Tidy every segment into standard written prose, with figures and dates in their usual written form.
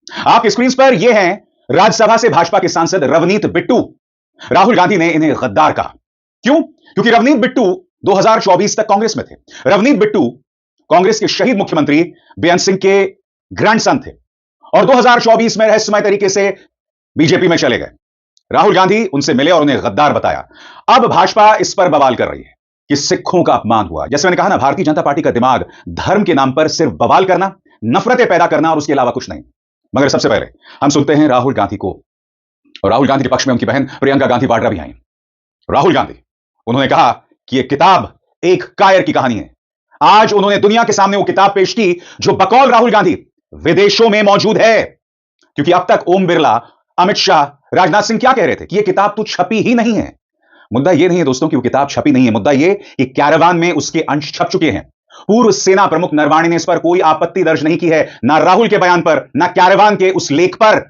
आपकी स्क्रीन पर यह हैं राज्यसभा से भाजपा के सांसद रवनीत बिट्टू। राहुल गांधी ने इन्हें गद्दार कहा। क्यों? क्योंकि रवनीत बिट्टू 2024 तक कांग्रेस में थे। रवनीत बिट्टू कांग्रेस के शहीद मुख्यमंत्री बेअंत सिंह के ग्रैंडसन थे और 2024 में रहस्यमय तरीके से बीजेपी में चले गए। राहुल गांधी उनसे मिले और उन्हें गद्दार बताया। अब भाजपा इस पर बवाल कर रही है कि सिखों का अपमान हुआ। जैसे मैंने कहा ना, भारतीय जनता पार्टी का दिमाग धर्म के नाम पर सिर्फ बवाल करना, नफरतें पैदा करना और उसके अलावा कुछ नहीं। मगर सबसे पहले हम सुनते हैं राहुल गांधी को, और राहुल गांधी के पक्ष में उनकी बहन प्रियंका गांधी वाड्रा भी आई। राहुल गांधी, उन्होंने कहा कि यह किताब एक कायर की कहानी है। आज उन्होंने दुनिया के सामने वो किताब पेश की जो बकौल राहुल गांधी विदेशों में मौजूद है। क्योंकि अब तक ओम बिरला, अमित शाह, राजनाथ सिंह क्या कह रहे थे कि यह किताब तो छपी ही नहीं है। मुद्दा यह नहीं है दोस्तों कि वो किताब छपी नहीं है, मुद्दा यह कि कैरावान में उसके अंश छप चुके हैं। पूर्व सेना प्रमुख नरवाणे ने इस पर कोई आपत्ति दर्ज नहीं की है, ना राहुल के बयान पर, ना कैरावान के उस लेख पर।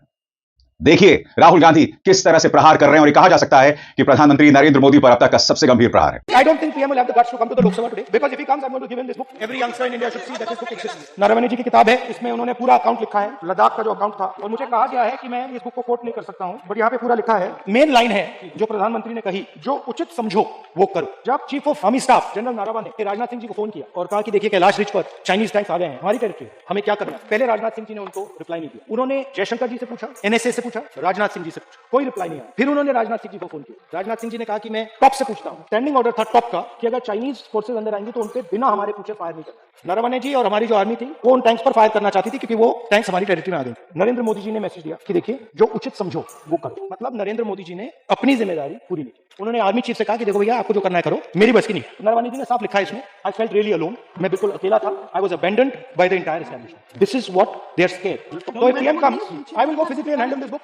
देखिए राहुल गांधी किस तरह से प्रहार कर रहे हैं, और यह कहा जा सकता है कि प्रधानमंत्री नरेंद्र मोदी पर अब तक का सबसे गंभीर प्रहार है। I don't think PM will have the guts to come to the Lok Sabha today because if he comes, I'm going to give him this book. Every youngster in India should see that this book exists. Narayan ji की किताब है, इसमें उन्होंने पूरा account लिखा है, लद्दाख का जो अकाउंट था, और मुझे कहा गया है कि मैं इस बुक को कोट नहीं कर सकता हूं, बट यहाँ पे पूरा लिखा है। मेन लाइन है जो प्रधानमंत्री ने कही, जो उचित समझो वो करो। जब chief of army staff general Naravane ने राजनाथ सिंह जी को फोन किया और कहा कि देखिए कैलाश रिज पर चाइनीज टैंक्स आ गए हैं हमारी टेरिटरी, हमें क्या करना है, पहले राजनाथ सिंह जी ने उनको रिप्लाई नहीं दिया। उन्होंने जयशंकर जी से पूछा, एनएसए से पूछा, राजनाथ सिंह जी से पूछा, कोई रिप्लाई नहीं आया। फिर उन्होंने राजनाथ सिंह जी को फोन किया। राजनाथ सिंह जी ने कहा कि मैं टॉप से पूछता हूं। स्टैंडिंग ऑर्डर था टॉप का कि अगर चाइनीज फोर्सेज अंदर आएंगी तो उनपे बिना हमारे पूछे फायर नहीं करना। नरवणे जी और हमारी जो आर्मी थी वो उन टैंक्स पर फायर करना चाहती थी क्योंकि वो टैंक्स हमारी टेरिटरी में आ गए। नरेंद्र मोदी जी ने मैसेज दिया कि देखिए जो उचित समझो वो करो। मतलब नरेंद्र मोदी जी ने अपनी जिम्मेदारी पूरी नहीं की। उन्होंने आर्मी चीफ से कहा कि देखो भैया आपको जो करना है करो, मेरी बस की नहीं। नरवणे जी ने साफ लिखा है इसमें, आई फेल्ट रियली अलोन, मैं बिल्कुल अकेला था, I was abandoned by the entire establishment. This is what they are scared. So if PM comes, I will go physically and handle this book.